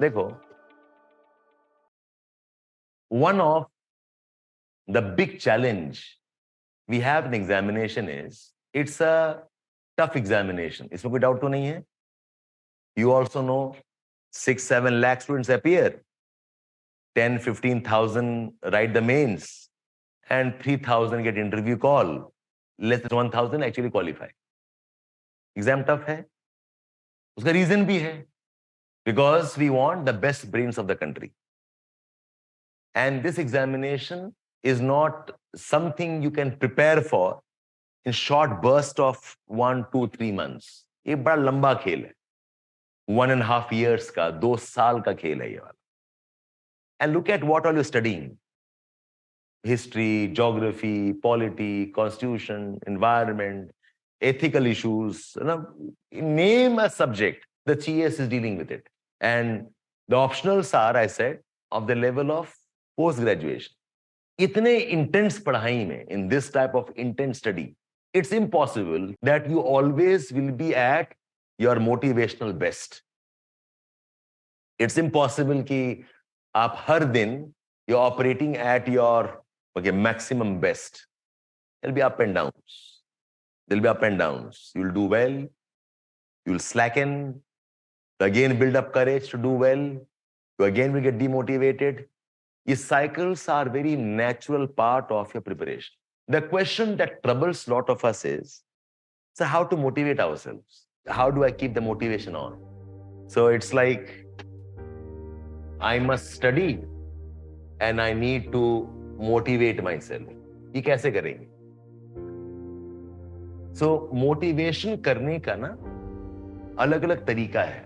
देखो, one of the big challenge we have in examination is it's a tough examination. इसमें कोई doubt तो नहीं है. You also know 6-7 lakh students appear, 10-15,000 write the mains, and 3,000 get interview call. Less than 1,000 actually qualify. Exam tough है. उसका reason भी है. Because we want the best brains of the country. And this examination is not something you can prepare for in short burst of 1, 2, 3 months. ये बड़ा लंबा खेल है. 1.5 years का, 2 साल का खेल है ये वाला. And look at what all you're studying. History, geography, polity, constitution, environment, ethical issues. Name a subject, the GS is dealing with it. And the optionals are, I said, of the level of post-graduation. Itne intense padhai mein, in this type of intense study, it's impossible that you always will be at your motivational best. It's impossible ki aap har din you're operating at your maximum best. There'll be up and downs. There'll be up and downs. You'll do well. You'll slacken. Again, build up courage to do well. You again will get demotivated. These cycles are very natural part of your preparation. The question that troubles a lot of us is, so how to motivate ourselves? How do I keep the motivation on? So it's like, I must study and I need to motivate myself. ये कैसे करेंगे? So motivation करने का ना अलग-अलग तरीका है.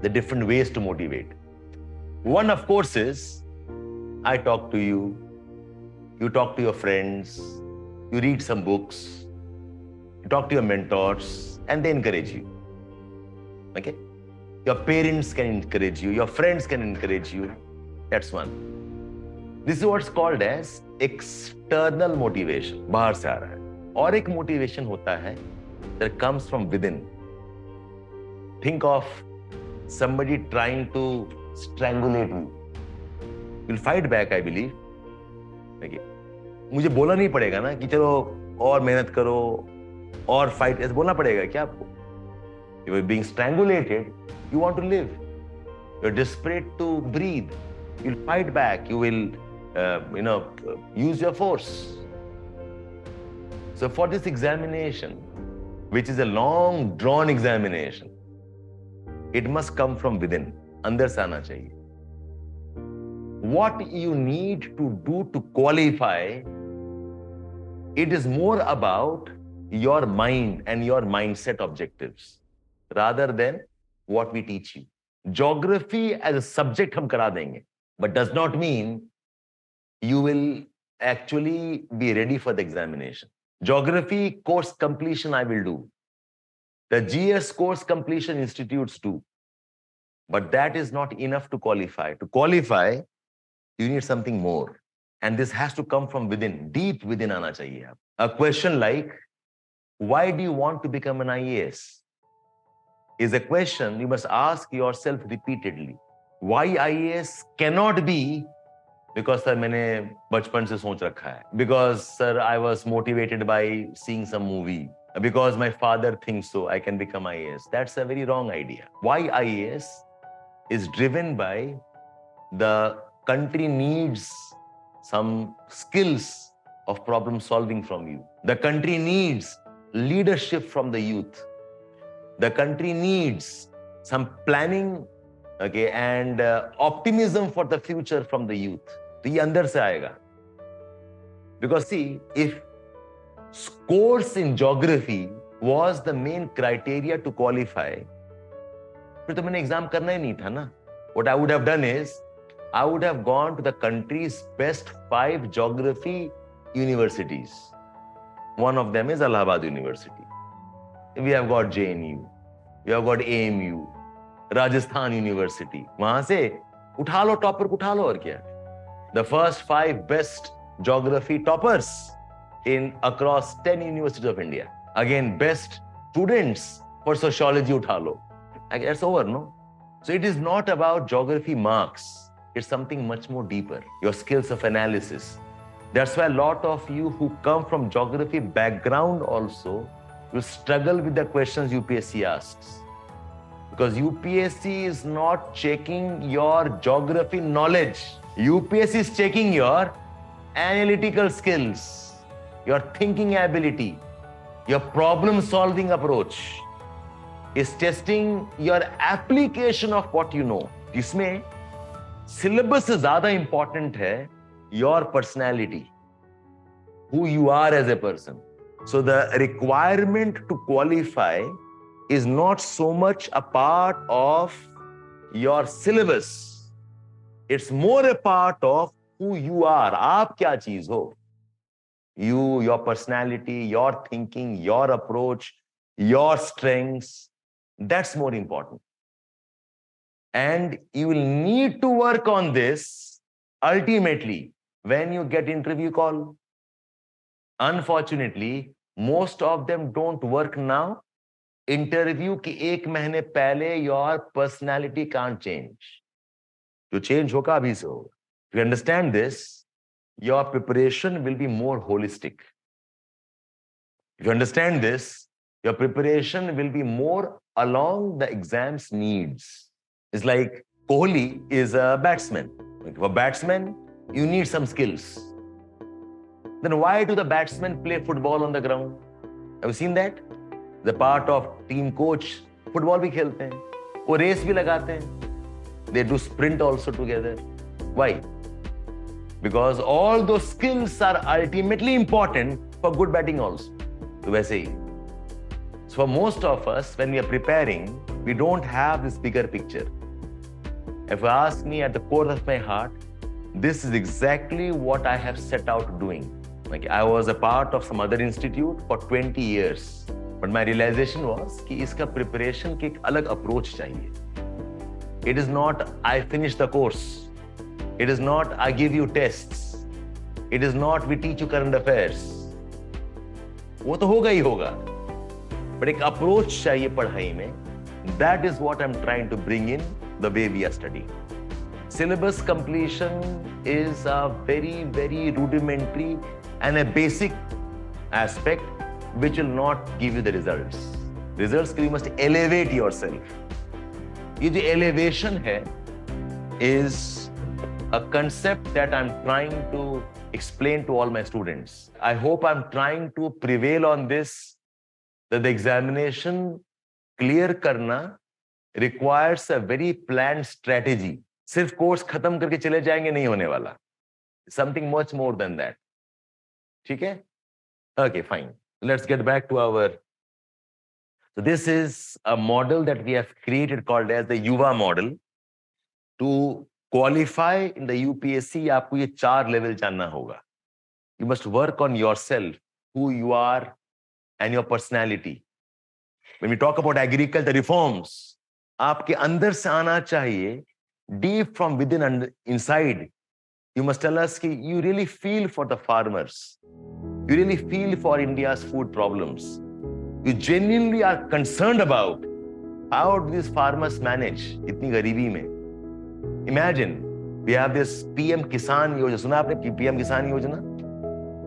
The different ways to motivate. One, of course, is I talk to you, you talk to your friends, you read some books, you talk to your mentors, and they encourage you. Okay? Your parents can encourage you, your friends can encourage you. That's one. This is what's called as external motivation. बाहर से आ रहा है. और एक motivation होता है that comes from within. Think of somebody trying to strangulate you. You'll fight back, I believe. Okay. मुझे बोलना नहीं पड़ेगा ना कि चलो और मेहनत करो और fight. ऐसे बोलना पड़ेगा क्या आपको? You are being strangulated. You want to live. You're desperate to breathe. You'll fight back. You will, use your force. So for this examination, which is a long drawn examination, it must come from within. अंदर से आना चाहिए. What you need to do to qualify, it is more about your mind and your mindset objectives rather than what we teach you. Geography as a subject हम करा देंगे, but does not mean you will actually be ready for the examination. Geography course completion I will do. The GS course completion institutes do. But that is not enough to qualify. To qualify, you need something more. And this has to come from within, deep within aana chahiye. A question like, why do you want to become an IAS? Is a question you must ask yourself repeatedly. Why IAS cannot be because sir मैंने बचपन से सोच रखा है. Because sir I was motivated by seeing some movie. Because my father thinks so, I can become IAS. That's a very wrong idea. Why IAS is driven by the country needs some skills of problem solving from you. The country needs leadership from the youth. The country needs some planning, okay, and optimism for the future from the youth. तो ये अंदर से आएगा. Because see, if scores in geography was the main criteria to qualify, फिर तो मैंने exam करना ही नहीं था ना. What I would have done is, I would have gone to the country's best 5 geography universities. One of them is Allahabad University. We have got JNU, we have got AMU, Rajasthan University. वहां से उठा लो topper को, उठा लो और क्या. The first 5 best geography toppers in across 10 universities of India. Again, best students for sociology उठा लो. That's over, no? So it is not about geography marks. It's something much more deeper. Your skills of analysis. That's why a lot of you who come from geography background also will struggle with the questions UPSC asks. Because UPSC is not checking your geography knowledge. UPSC is checking your analytical skills, your thinking ability, your problem-solving approach. Is testing your application of what you know. इसमें syllabus से ज़्यादा important है your personality, who you are as a person. So the requirement to qualify is not so much a part of your syllabus. It's more a part of who you are. आप क्या चीज हो? You, your personality, your thinking, your approach, your strengths. That's more important. And you will need to work on this ultimately when you get interview call. Unfortunately, most of them don't work now. Interview के एक महीने पहले your personality can't change. जो change होगा अभी से होगा. If you understand this, your preparation will be more holistic. If you understand this, your preparation will be more along the exam's needs. It's like Kohli is a batsman. For batsman, you need some skills. Then why do the batsmen play football on the ground? Have you seen that? The part of team coach, football भी खेलते हैं, वो race भी लगाते हैं. They do sprint also together. Why? Because all those skills are ultimately important for good batting also. तो वैसे ही. So for most of us, when we are preparing, we don't have this bigger picture. If you ask me at the core of my heart, this is exactly what I have set out doing. Like I was a part of some other institute for 20 years. But my realization was कि इसका preparation की एक अलग approach चाहिए. It is not I finish the course. It is not I give you tests. It is not we teach you current affairs. वो तो होगा ही होगा. But एक approach चाहिए पढ़ाई में. That is what I'm trying to bring in the way we are studying. Syllabus completion is a very, very rudimentary and a basic aspect which will not give you the results. Results you must elevate yourself. ये जो elevation है is a concept that I'm trying to explain to all my students. I hope I'm trying to prevail on this, that the examination clear करना requires a very planned strategy. सिर्फ course खत्म करके चले जाएंगे नहीं होने वाला. Something much more than that. ठीक है? Okay, fine. Let's get back to our. So this is a model that we have created called as the YUVA model. To qualify in the UPSC, आपको ये 4 level जानना होगा. You must work on yourself, who you are, and your personality. When we talk about agriculture reforms, आपके अंदर से आना चाहिए, deep from within and inside. You must tell us कि you really feel for the farmers. You really feel for India's food problems. You genuinely are concerned about how do these farmers manage इतनी गरीबी में. Imagine, we have this PM किसान योजना. सुना आपने PM किसान योजना?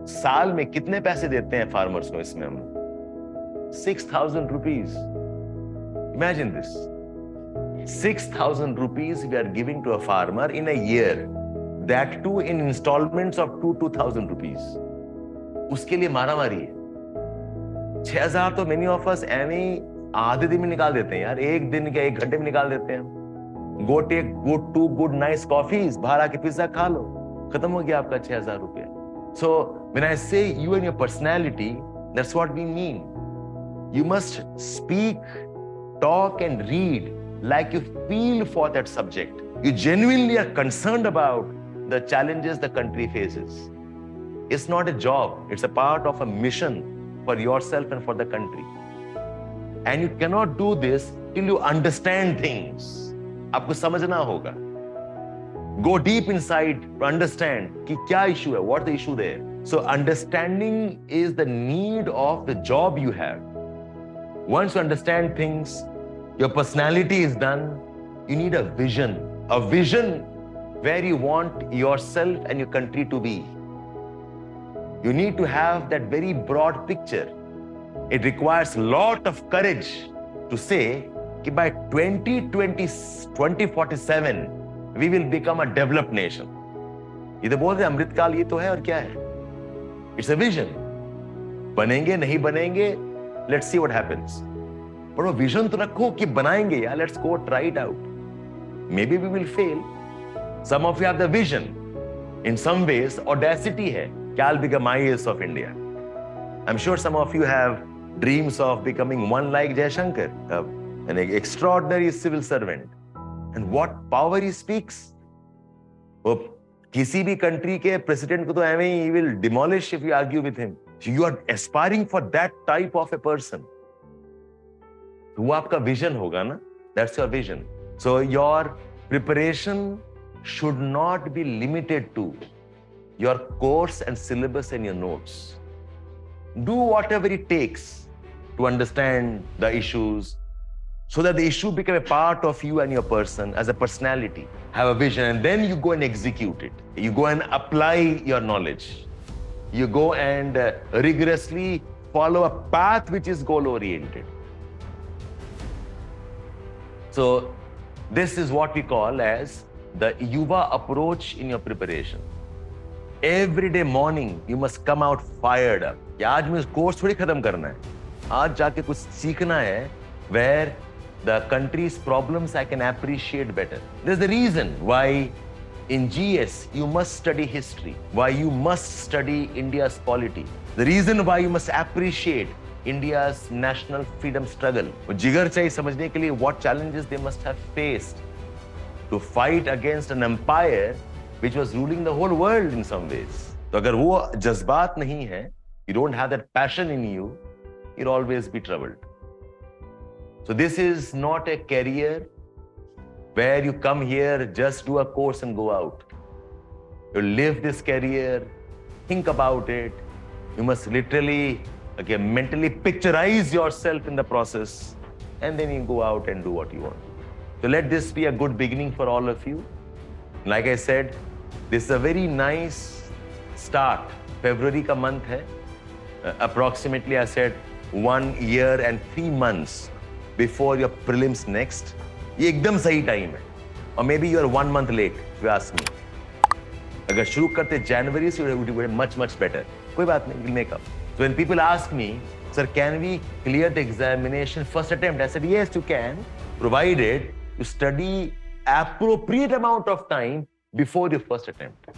साल में कितने पैसे देते हैं farmers को इसमें हम? 6,000 rupees. Imagine this. 6,000 rupees we are giving to a farmer in a year. That too in installments of 2,000 rupees. उसके लिए मारामारी है. 6,000 तो many of us ऐਵੇਂ आधे दिन में निकाल देते हैं यार. एक दिन के 1 घंटे में निकाल देते हैं. Go take good 2 good nice coffees. बाहर आके पिज्जा खा लो. खत्म हो गया आपका 6,000 रुपया. So when I say you and your personality, that's what we mean. You must speak, talk and read like you feel for that subject. You genuinely are concerned about the challenges the country faces. It's not a job. It's a part of a mission for yourself and for the country. And you cannot do this till you understand things. आपको समझना होगा. Go deep inside to understand कि क्या issue है, what's the issue there. So understanding is the need of the job you have. Once you understand things, your personality is done, You need a vision where you want yourself and your country to be. You need to have that very broad picture. It requires a lot of courage to say that by 2047, we will become a developed nation. ये तो बोल रहे अमृतकाल ये तो है और क्या है? It's a vision. बनेंगे नहीं बनेंगे, let's see what happens. पर वो vision तो रखो कि बनाएंगे यार, let's go try it out. Maybe we will fail. Some of you have the vision. In some ways, audacity है कि I'll become IAS of India. I'm sure some of you have dreams of becoming one like Jaishankar, an extraordinary civil servant. And what power he speaks. वो किसी भी country के president को तो ऐਵੇਂ ही he will demolish if you argue with him. So you are aspiring for that type of a person. तो वो आपका vision होगा ना? That's your vision. So your preparation should not be limited to your course and syllabus and your notes. Do whatever it takes to understand the issues so that the issue become a part of you and your person as a personality. Have a vision and then you go and execute it. You go and apply your knowledge. You go and rigorously follow a path which is goal-oriented. So this is what we call as the YUVA approach in your preparation. Every day morning, you must come out fired up. कि आज मुझे course थोड़ी खत्म करना है. आज जाके कुछ सीखना है where the country's problems I can appreciate better. There's the reason why in GS you must study history, why you must study India's polity. The reason why you must appreciate India's national freedom struggle. वो जिगर चाहिए समझने के लिए what challenges they must have faced to fight against an empire which was ruling the whole world in some ways. तो अगर वो जज्बात नहीं है, you don't have that passion in you, you'll always be troubled. So this is not a career where you come here, just do a course and go out. You live this career, think about it. You must literally, mentally picturize yourself in the process, and then you go out and do what you want. So let this be a good beginning for all of you. Like I said, this is a very nice start. February ka month hai. Approximately, I said 1 year and 3 months before your prelims next. ये एकदम सही time है. Or maybe you are 1 month late, if you ask me. अगर शुरू करते January से, it would be much better. कोई बात नहीं, we'll make up. So when people ask me, sir, can we clear the examination first attempt? I said, yes, you can, provided you study appropriate amount of time before your first attempt.